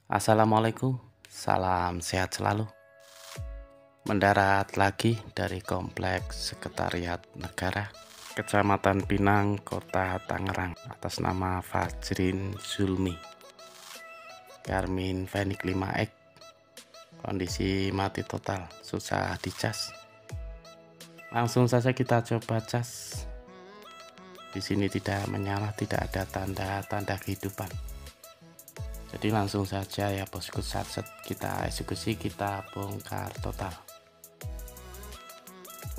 Assalamualaikum, salam sehat selalu. Mendarat lagi dari Kompleks Sekretariat Negara, Kecamatan Pinang, Kota Tangerang, atas nama Fajrin Zulmi. Garmin Fenix 5X, kondisi mati total, susah dicas. Langsung saja kita coba cas. Di sini tidak menyala, tidak ada tanda-tanda kehidupan. Jadi langsung saja ya bosku, satset kita eksekusi, kita bongkar total.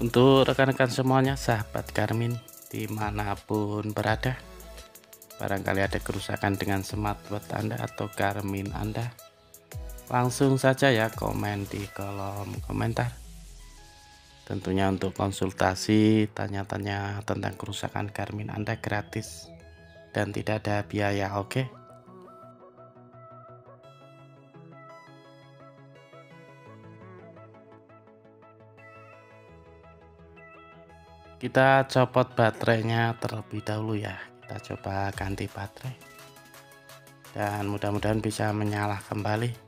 Untuk rekan-rekan semuanya, sahabat Garmin dimanapun berada, barangkali ada kerusakan dengan smartwatch Anda atau Garmin Anda, langsung saja ya komen di kolom komentar. Tentunya untuk konsultasi, tanya-tanya tentang kerusakan Garmin Anda gratis dan tidak ada biaya, oke? Kita copot baterainya terlebih dahulu ya. Kita coba ganti baterai dan mudah-mudahan bisa menyala kembali.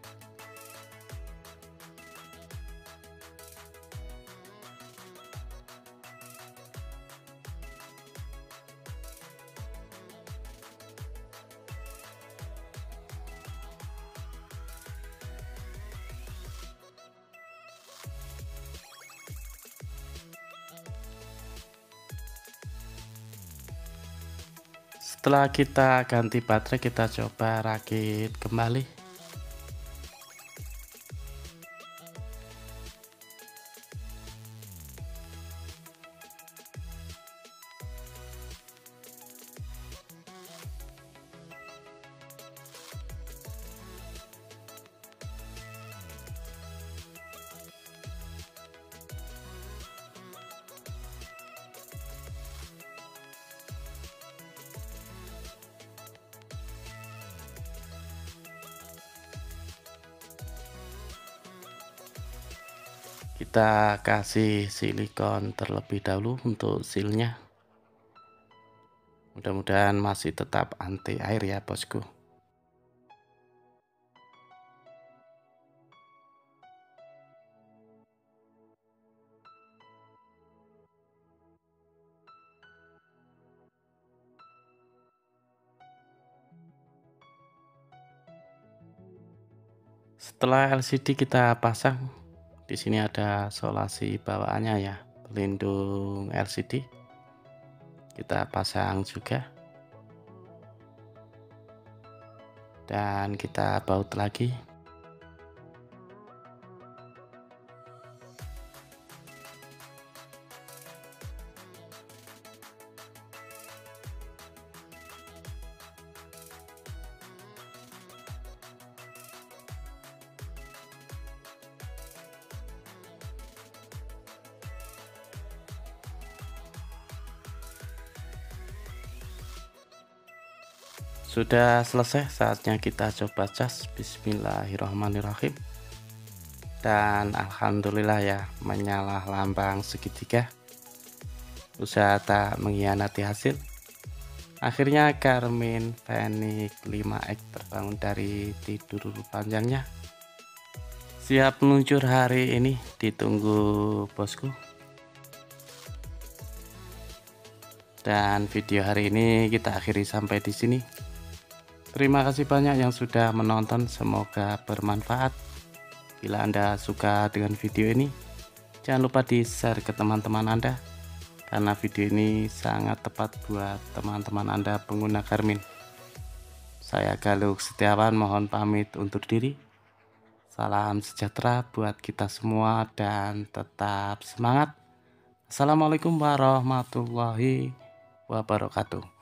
Setelah kita ganti baterai, kita coba rakit kembali. Kita kasih silikon terlebih dahulu untuk sealnya. Mudah-mudahan masih tetap anti air ya bosku. Setelah LCD kita pasang, di sini ada solasi bawaannya ya, pelindung LCD. Kita pasang juga. Dan kita baut lagi. Sudah selesai, saatnya kita coba cas. Bismillahirrahmanirrahim. Dan alhamdulillah ya, menyala lambang segitiga. Usaha tak mengkhianati hasil. Akhirnya Garmin Fenix 5X terbangun dari tidur panjangnya. Siap meluncur hari ini, ditunggu bosku. Dan video hari ini kita akhiri sampai di sini. Terima kasih banyak yang sudah menonton, semoga bermanfaat. Bila Anda suka dengan video ini, jangan lupa di-share ke teman-teman Anda, karena video ini sangat tepat buat teman-teman Anda pengguna Garmin. Saya Galuk Setiawan mohon pamit undur diri. Salam sejahtera buat kita semua dan tetap semangat. Assalamualaikum warahmatullahi wabarakatuh.